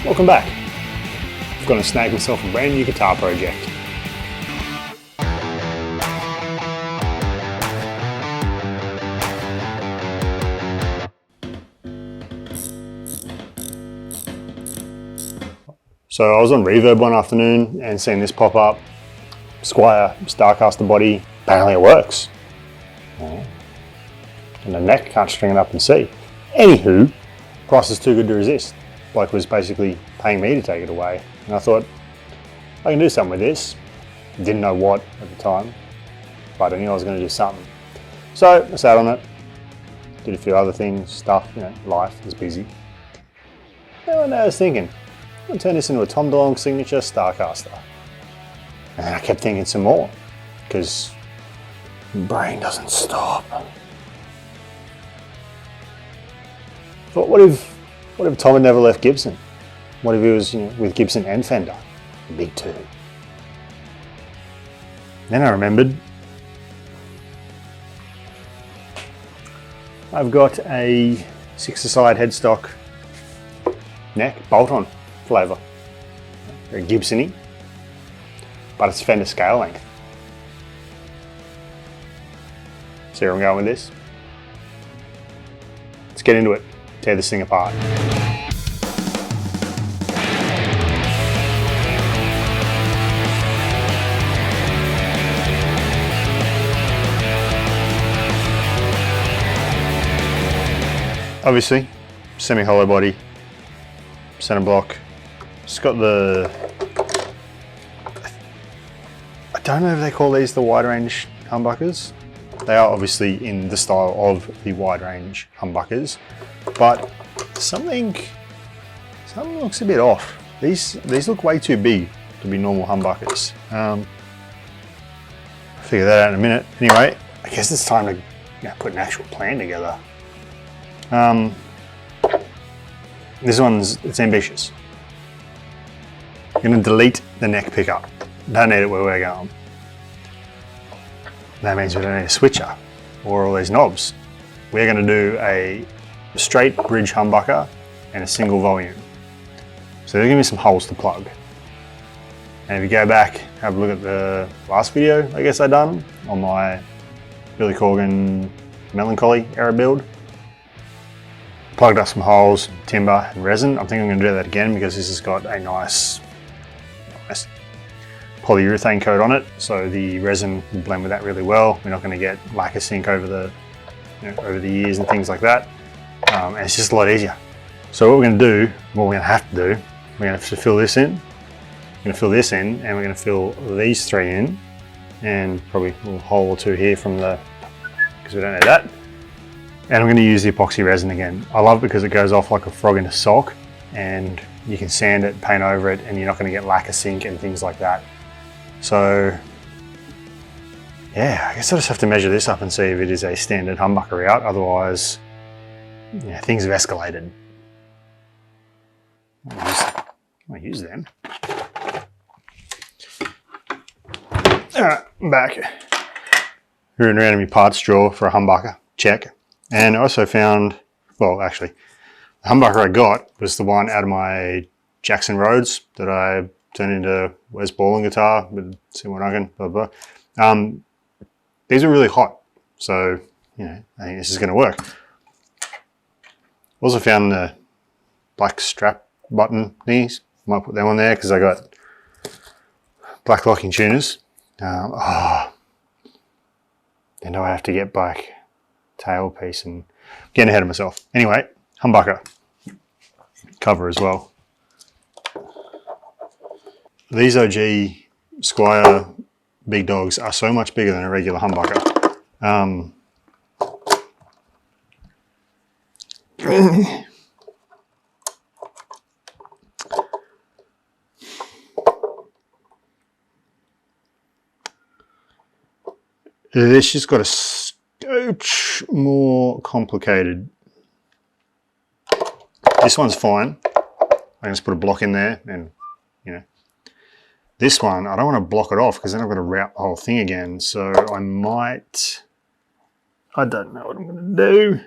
Welcome back. I've gone and snagged myself a brand new guitar project. So I was on Reverb one afternoon and seeing this pop up, Squire Starcaster body, apparently it works. And the neck can't string it up and see. Anywho, price is too good to resist. Bloke was basically paying me to take it away. And I thought, I can do something with this. Didn't know what at the time, but I knew I was going to do something. So I sat on it, did a few other things, stuff, life is busy. And one day I was thinking, I'm going to turn this into a Tom DeLonge signature Starcaster. And then I kept thinking some more, because my brain doesn't stop. But what if Tom had never left Gibson? What if he was with Gibson and Fender? The big two. Then I remembered I've got a 6-a-side headstock neck bolt-on flavour. Very Gibson-y, but it's Fender scale length. See where I'm going with this? Let's get into it. Tear this thing apart. Obviously, semi-hollow body, center block. It's got the, I don't know if they call these the wide range humbuckers. They are obviously in the style of the wide range humbuckers, but something looks a bit off. These look way too big to be normal humbuckers. I'll figure that out in a minute. Anyway, I guess it's time to put an actual plan together. This it's ambitious. I'm going to delete the neck pickup. Don't need it where we're going. That means we don't need a switcher or all these knobs. We're going to do a straight bridge humbucker and a single volume. So there's going to be some holes to plug. And if you go back, have a look at the last video I guess I done on my Billy Corgan Melancholy era build. Plugged up some holes, timber and resin. I think I'm going to do that again because this has got a nice polyurethane coat on it, so the resin will blend with that really well. We're not going to get lacquer sink over the years and things like that. And it's just a lot easier. So what we're going to do, what we're going to have to do, we're going to have to fill this in. We're going to fill this in, and we're going to fill these three in, and probably a little hole or two here from because we don't need that. And I'm going to use the epoxy resin again. I love it because it goes off like a frog in a sock, and you can sand it, paint over it, and you're not going to get lacquer sink and things like that. So yeah, I guess I just have to measure this up and see if it is a standard humbucker route. Otherwise, things have escalated. I'll use them. All right, I'm back. Rooting around in my parts drawer for a humbucker, check. And I also found, well actually, the humbucker I got was the one out of my Jackson Rhodes that I turned into Wes Borland guitar with Seymour Nugget, blah, blah. These are really hot, so I think this is going to work. Also found the black strap button thingies. Might put them on there because I got black locking tuners. Then do I have to get black tailpiece and getting ahead of myself. Anyway, humbucker cover as well. These OG Squire big dogs are so much bigger than a regular humbucker. This just got a scotch more complicated. This one's fine. I can just put a block in there and This one, I don't want to block it off because then I've got to route the whole thing again. So I don't know what I'm going to do.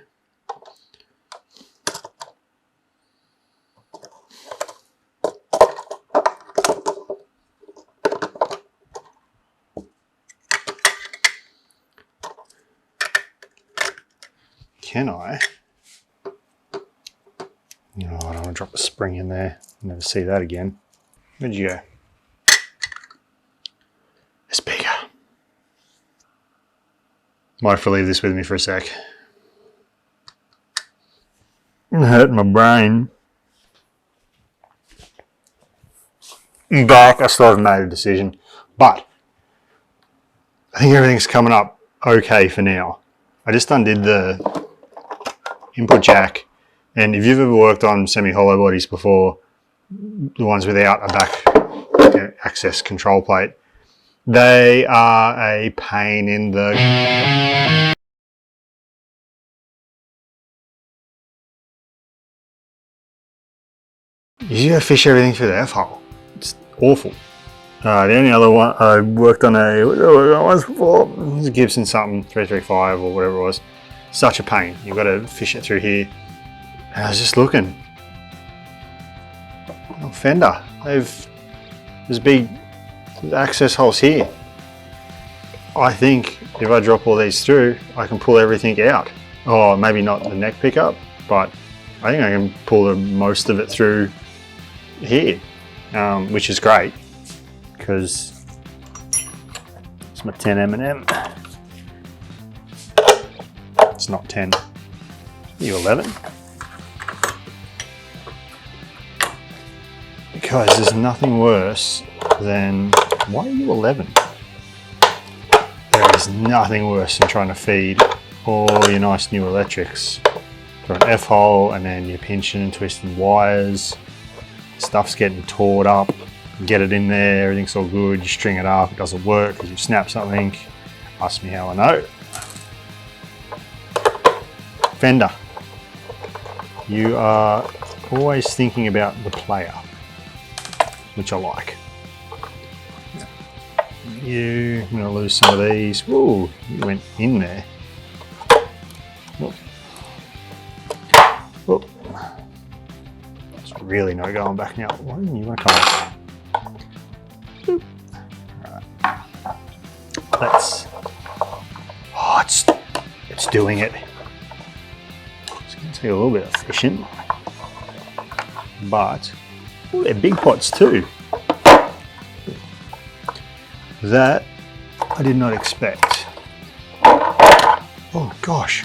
can I? Oh, I don't want to drop a spring in there. Never see that again. Where'd you go? It's bigger. Might have to leave this with me for a sec. It hurt my brain. But I still haven't made a decision. But I think everything's coming up okay for now. I just undid the input jack, and if you've ever worked on semi-hollow bodies before, the ones without a back access control plate, they are a pain in the... You gotta fish everything through the F-hole. It's awful. The only other one, I worked on once before, it was a Gibson something, 335 or whatever it was. Such a pain. You've got to fish it through here. And I was just looking. Oh, Fender, there's big access holes here. I think if I drop all these through, I can pull everything out. Oh, maybe not the neck pickup, but I think I can pull most of it through here, which is great. Because it's my 10 M&M. It's not 10. You 11? Because there's nothing worse than... Why are you 11? There is nothing worse than trying to feed all your nice new electrics through an F-hole, and then you're pinching and twisting wires. Stuff's getting tore up. Get it in there, everything's all good, you string it up, it doesn't work because you snap something. Ask me how I know. Fender, you are always thinking about the player, which I like. I'm going to lose some of these. Ooh, you went in there. Whoop. Whoop. There's really no going back now. Why didn't you want to come off? It's doing it. It's going to take a little bit of fishing, but ooh, they're big pots too. That I did not expect. Oh gosh.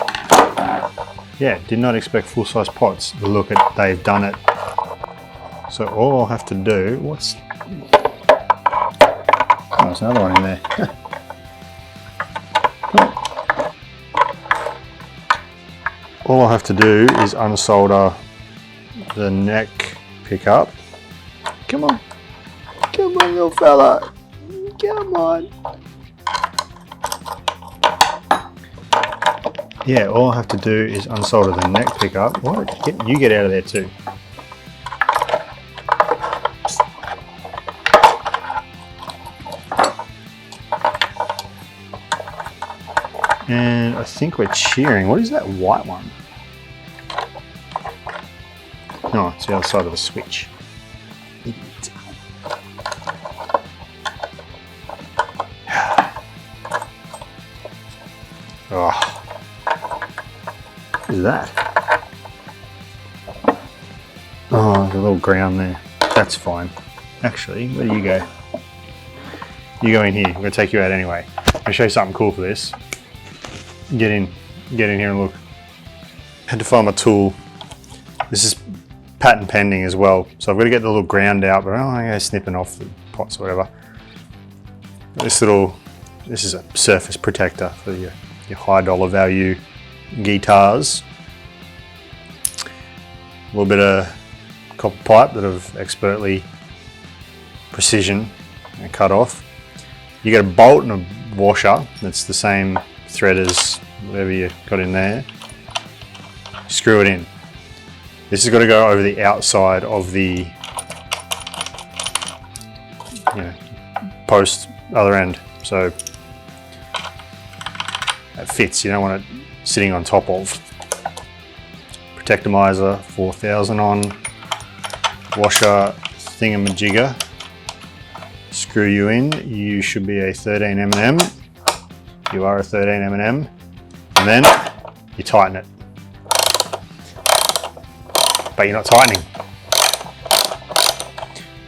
Yeah, did not expect full-size pots. But look at, they've done it. So all I'll have to do, oh, there's another one in there. All I have to do is unsolder the neck pickup. Come on. Come on, little fella. Come on. Yeah, all I have to do is unsolder the neck pickup. What? You get out of there too. And I think we're cheering. What is that white one? No, it's the other side of the switch. Idiot. Oh. What is that? Oh, the little ground there. That's fine. Actually, where do you go? You go in here. I'm going to take you out anyway. I'm going to show you something cool for this. Get in here and look. Had to find my tool. This is patent pending as well, so I've got to get the little ground out, but I'm going to snipping off the pots or whatever. This is a surface protector for your high dollar value guitars. A little bit of copper pipe that I've expertly precision and cut off. You get a bolt and a washer that's the same thread as whatever you got in there. Screw it in. This has got to go over the outside of the post other end, so that fits. You don't want it sitting on top of. Protectomizer 4000 on, washer thingamajigger. Screw you in. You should be a 13 M&M. You are a 13 M&M, and then you tighten it. but you're not tightening.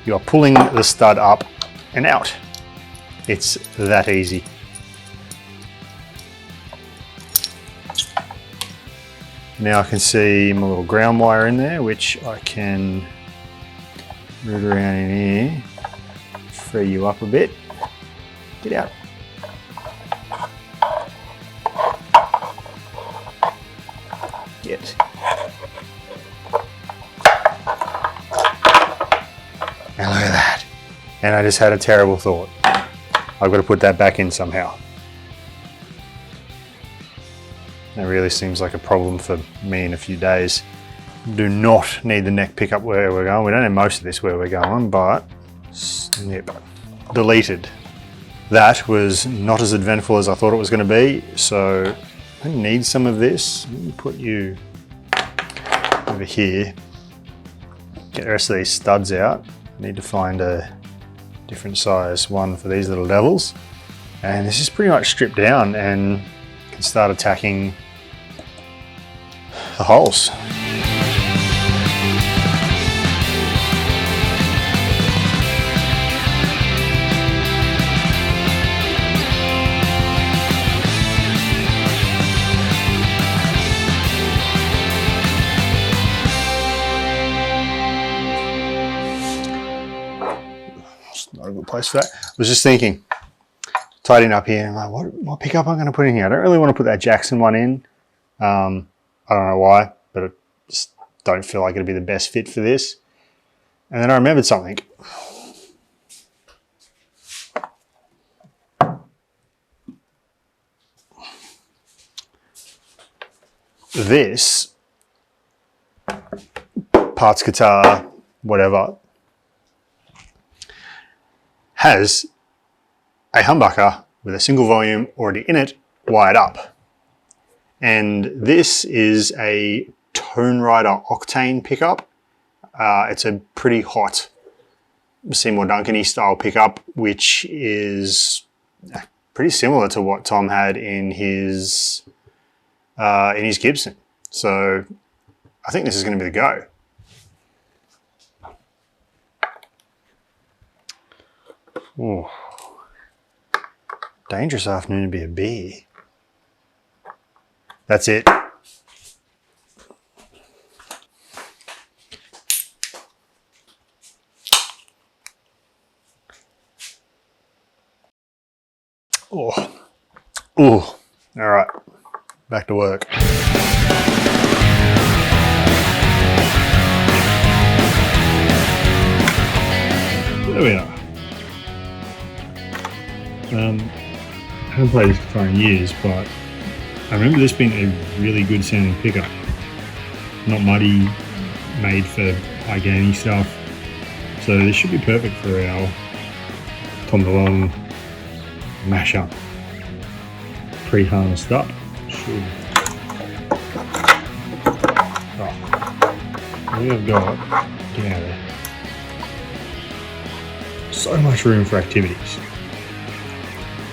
You are pulling the stud up and out. It's that easy. Now I can see my little ground wire in there, which I can root around in here, free you up a bit. Get out. Get. And look at that. And I just had a terrible thought. I've got to put that back in somehow. That really seems like a problem for me in a few days. Do not need the neck pickup where we're going. We don't have most of this where we're going, but snip. Deleted. That was not as eventful as I thought it was going to be, so I need some of this. Let me put you over here. Get the rest of these studs out. I need to find a different size one for these little devils. And this is pretty much stripped down and can start attacking the holes. Not a good place for that. I was just thinking, tidying up here, I'm like, what pickup I'm going to put in here? I don't really want to put that Jackson one in. I don't know why, but I just don't feel like it'd be the best fit for this. And then I remembered something. This parts guitar, whatever, has a humbucker with a single volume already in it, wired up. And this is a Tone Rider Octane pickup. It's a pretty hot Seymour Duncan-y style pickup, which is pretty similar to what Tom had in his Gibson. So I think this is going to be the go. Ooh. Dangerous afternoon to be a bee. That's it. Oh. Ooh. All right. Back to work. There we are. I haven't played this guitar in years, but I remember this being a really good sounding pickup. Not muddy, made for high gaining stuff. So this should be perfect for our Tom DeLonge Mashup. Pre-harnessed up. Should. Oh. We have got, get out of there, so much room for activities.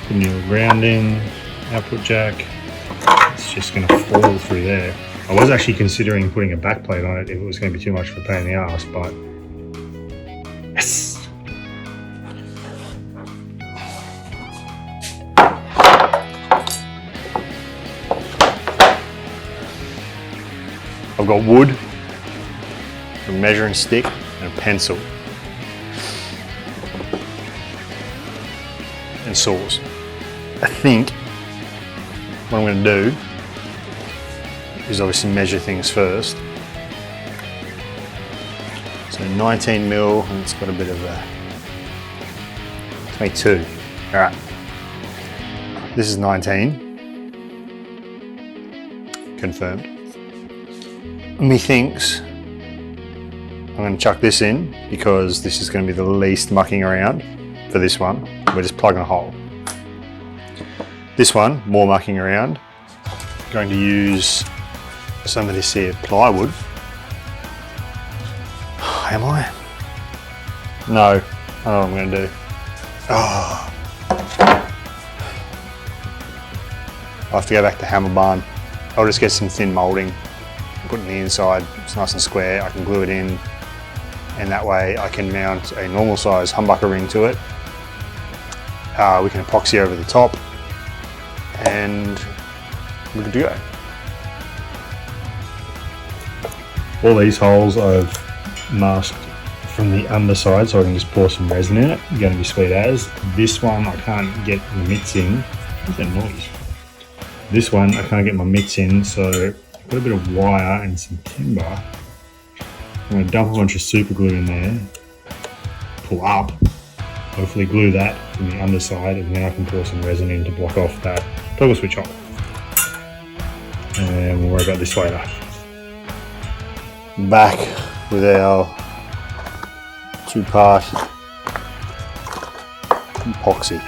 Put a new ground in, output jack. It's just going to fall through there. I was actually considering putting a backplate on it if it was going to be too much of a pain in the ass, but yes! I've got wood, a measuring stick, and a pencil. And saws. I think what I'm going to do is obviously measure things first. So 19 mil, and it's got a bit of a 22. All right, this is 19. Confirmed. Methinks I'm going to chuck this in because this is going to be the least mucking around for this one. We're just plugging a hole. This one, more mucking around. Going to use some of this here plywood. Am I? No, I don't know what I'm going to do. Oh. I'll have to go back to Hammer Barn. I'll just get some thin moulding and put in the inside. It's nice and square. I can glue it in, and that way I can mount a normal size humbucker ring to it. We can epoxy over the top, and we're good to go. All these holes I've masked from the underside so I can just pour some resin in it. It's going to be sweet as. This one I can't get the mitts in. What's that noise? This one I can't get my mitts in, so I've got a bit of wire and some timber. I'm going to dump a bunch of super glue in there, pull up, hopefully glue that from the underside, and then I can pour some resin in to block off that toggle switch hole. And we'll worry about this later. Back with our two-part epoxy.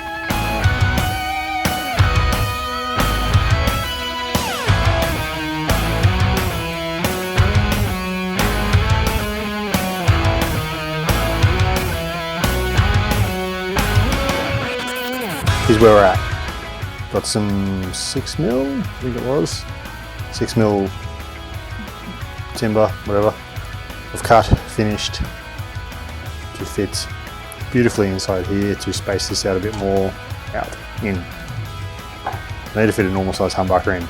Here's where we're at. Got some 6mm, I think it was. 6mm timber, whatever. I've cut, finished to fit beautifully inside here to space this out a bit more in. I need to fit a normal size humbucker in.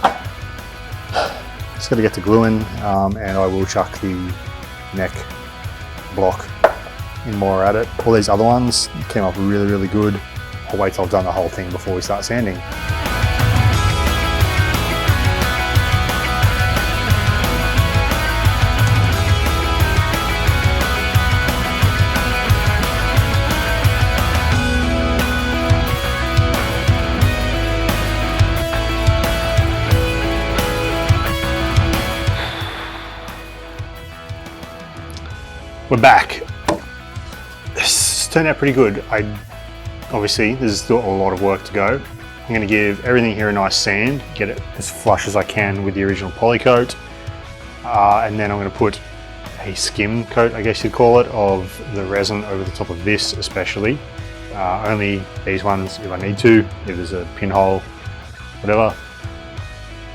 Just got to get to gluing, and I will chuck the neck block in more at it. All these other ones came up really, really good. I'll wait till I've done the whole thing before we start sanding. We're back. This turned out pretty good. Obviously, there's still a lot of work to go. I'm going to give everything here a nice sand, get it as flush as I can with the original poly coat, and then I'm going to put a skim coat, I guess you'd call it, of the resin over the top of this especially. Only these ones if I need to, if there's a pinhole, whatever.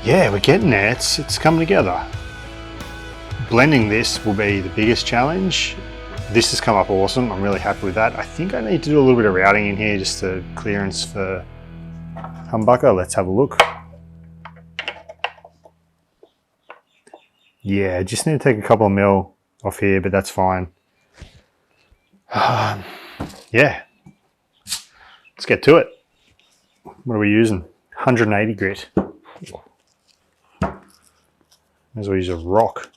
Yeah, we're getting there, it's coming together. Blending this will be the biggest challenge. This has come up awesome, I'm really happy with that. I think I need to do a little bit of routing in here just to clearance for humbucker. Let's have a look. Yeah, just need to take a couple of mil off here, but that's fine. Yeah, let's get to it. What are we using? 180 grit. May as well use a rock.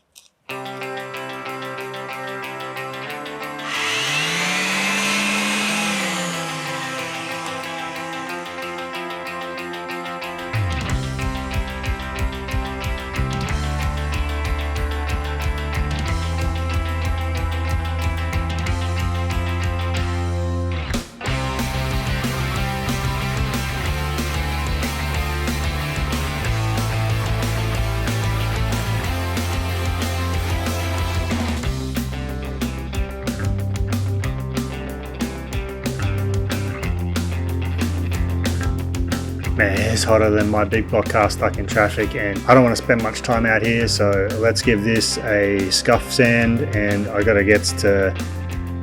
Man, it's hotter than my big block car stuck in traffic, and I don't want to spend much time out here, so let's give this a scuff sand, and I gotta get to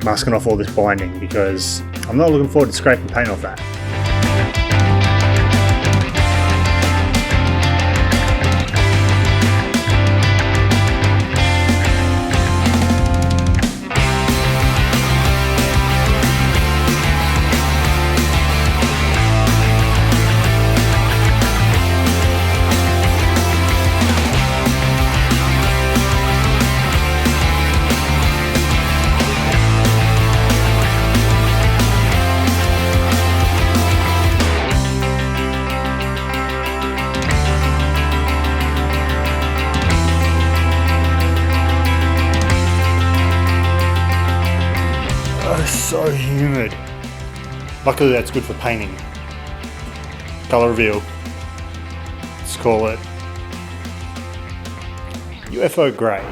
masking off all this binding because I'm not looking forward to scraping paint off that. So humid. Luckily that's good for painting. Color reveal. Let's call it UFO grey.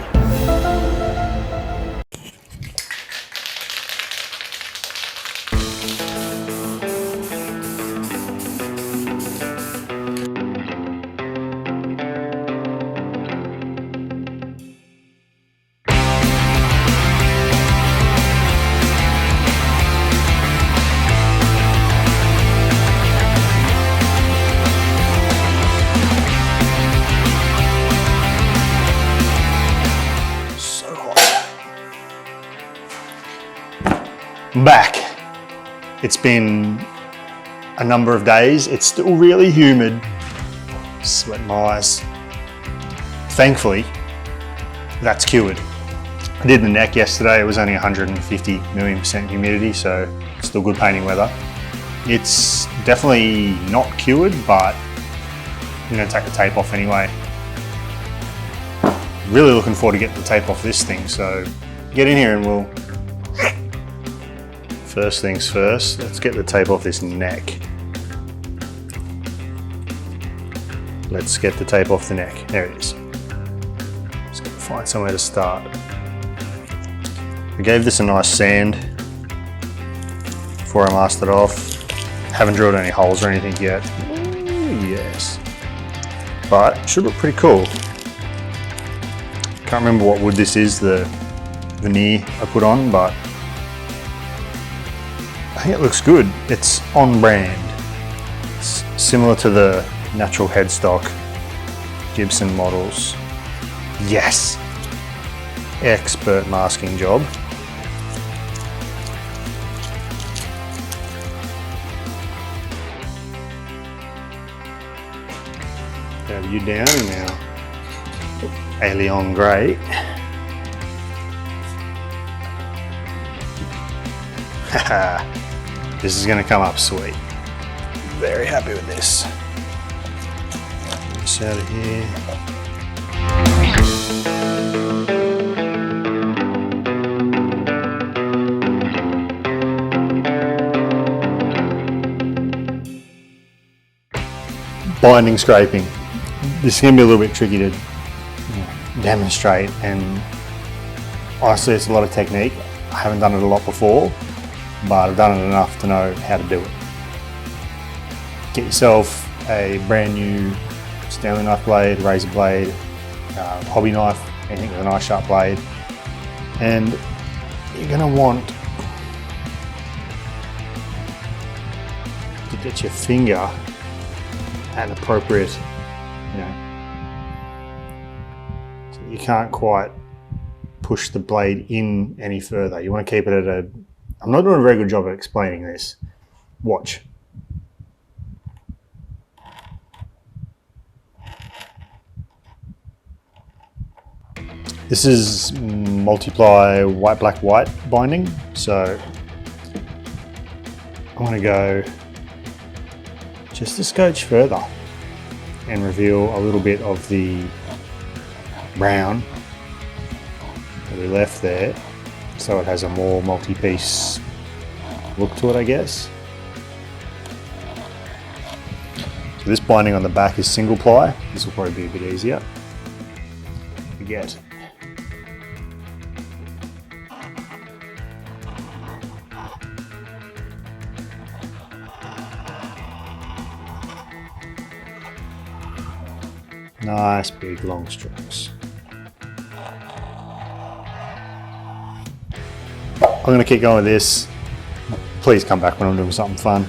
I'm back. It's been a number of days. It's still really humid. Sweat my eyes. Thankfully, that's cured. I did the neck yesterday. It was only 150 million% humidity, so it's still good painting weather. It's definitely not cured, but I'm gonna take the tape off anyway. Really looking forward to getting the tape off this thing, so get in here and we'll... First things first, let's get the tape off this neck. Let's get the tape off the neck. There it is. Just gotta find somewhere to start. I gave this a nice sand before I masked it off. Haven't drilled any holes or anything yet. Ooh, yes. But it should look pretty cool. Can't remember what wood this is, the veneer I put on, but I think it looks good. It's on brand. It's similar to the natural headstock Gibson models. Yes! Expert masking job. Have you down now. Alien grey. Haha. This is going to come up sweet. Very happy with this. Get this out of here. Binding scraping. This is going to be a little bit tricky to demonstrate, and honestly it's a lot of technique. I haven't done it a lot before, but I've done it enough to know how to do it. Get yourself a brand new Stanley knife blade, razor blade, hobby knife, anything with a nice sharp blade, and you're going to want to get your finger at an appropriate, so you can't quite push the blade in any further. You want to keep it at a... I'm not doing a very good job of explaining this. Watch. This is multiply white, black, white binding. So I'm going to go just a scotch further and reveal a little bit of the brown that we left there, so it has a more multi-piece look to it, I guess. So this binding on the back is single ply. This will probably be a bit easier. Forget. Nice big long strokes. I'm going to keep going with this. Please come back when I'm doing something fun.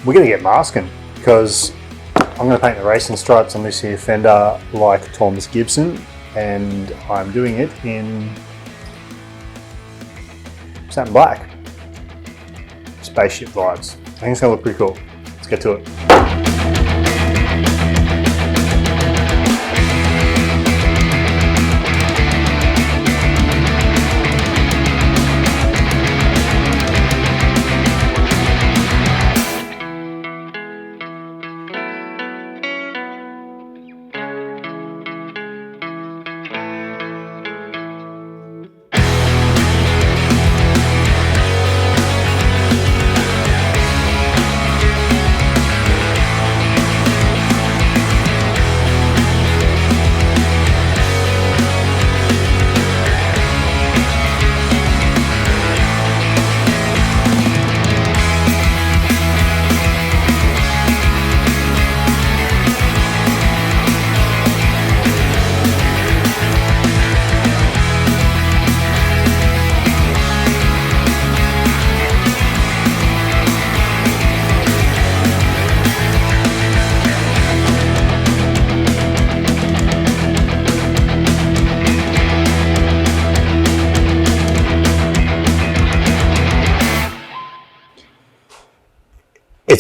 We're going to get masking because I'm going to paint the racing stripes on this here Fender like Thomas Gibson, and I'm doing it in satin black. Spaceship vibes. I think it's going to look pretty cool. Let's get to it.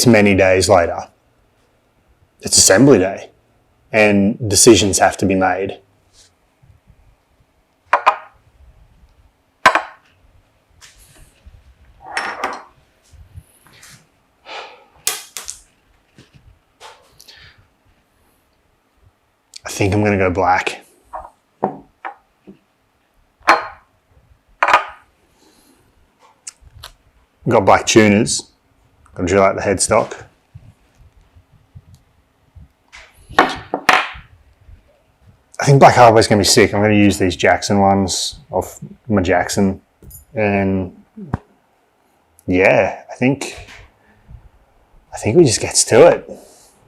it's many days later. It's assembly day and decisions have to be made. I think I'm going to go black. Got black tuners. Got to drill out the headstock. I think black hardware is going to be sick. I'm going to use these Jackson ones off my Jackson. And yeah, I think we just get to it. I'm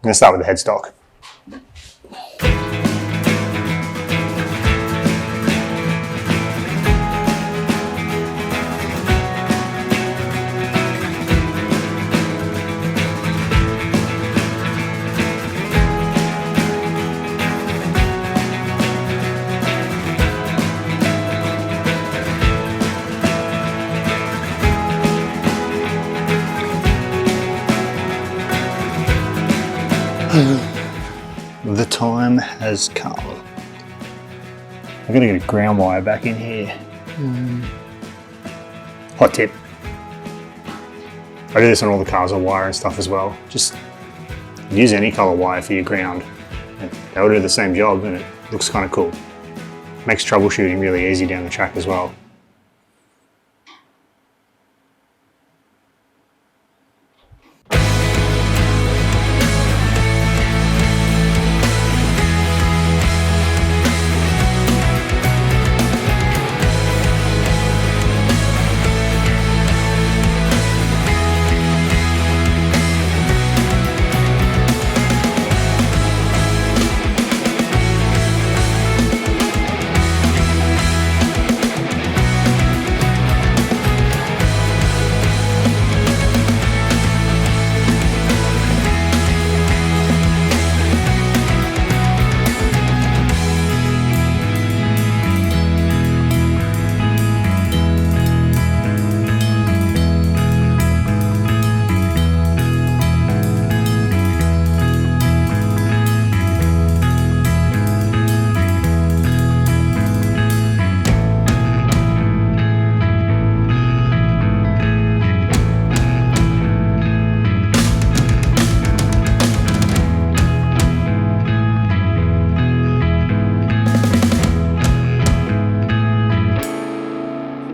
going to start with the headstock. The time has come. I'm gonna get a ground wire back in here. Hot tip. I do this on all the cars, on wire and stuff as well. Just use any color wire for your ground. They'll do the same job and it looks kind of cool. Makes troubleshooting really easy down the track as well.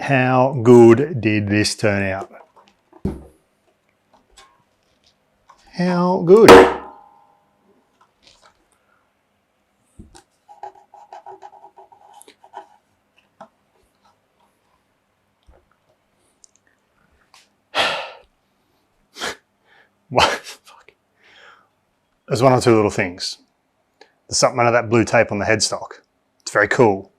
How good did this turn out? How good? Fuck. There's one or two little things. There's something under that blue tape on the headstock. It's very cool.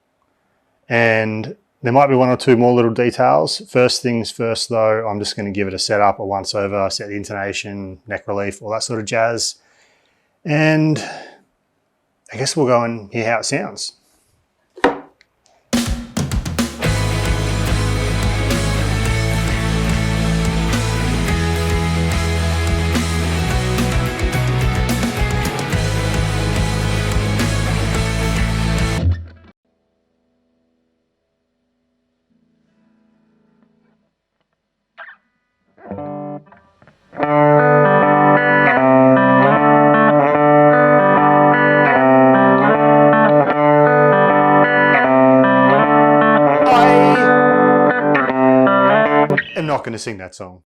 And there might be one or two more little details. First things first though, I'm just going to give it a setup, a once over, set the intonation, neck relief, all that sort of jazz. And I guess we'll go and hear how it sounds. I'm not going to sing that song.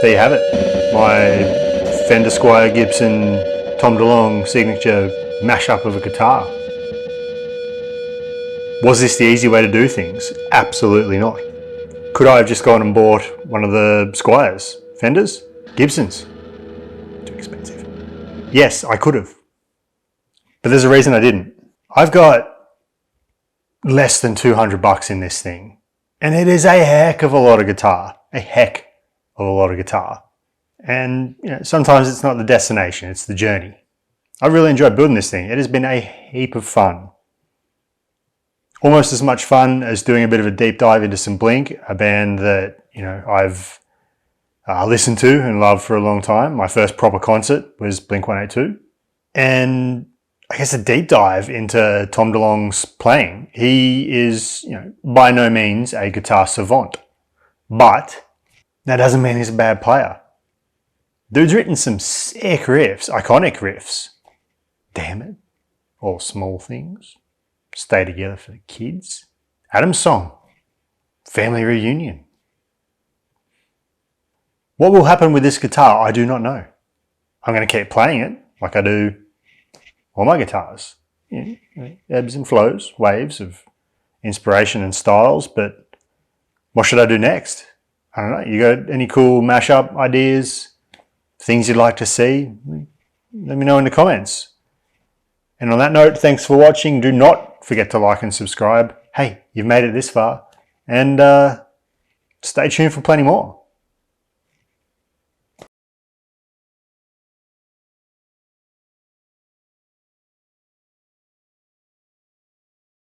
there you have it. My Fender Squire Gibson Tom DeLonge signature mashup of a guitar. Was this the easy way to do things? Absolutely not. Could I have just gone and bought one of the Squires? Fenders? Gibsons? Too expensive. Yes, I could have. But there's a reason I didn't. I've got less than 200 bucks in this thing. And it is a heck of a lot of guitar. A heck of a lot of guitar. And sometimes it's not the destination, it's the journey. I really enjoyed building this thing. It has been a heap of fun. Almost as much fun as doing a bit of a deep dive into some Blink, a band that I've listened to and loved for a long time. My first proper concert was Blink-182. And I guess a deep dive into Tom DeLonge's playing. He is, by no means a guitar savant, but that doesn't mean he's a bad player. Dude's written some sick riffs, iconic riffs. Damn it. All small things. Stay together for the kids. Adam's song. Family reunion. What will happen with this guitar, I do not know. I'm going to keep playing it like I do all my guitars. Ebbs and flows, waves of inspiration and styles, but what should I do next? I don't know. You got any cool mashup ideas? Things you'd like to see? Let me know in the comments. And on that note, thanks for watching. Do not forget to like and subscribe. Hey, you've made it this far. And stay tuned for plenty more.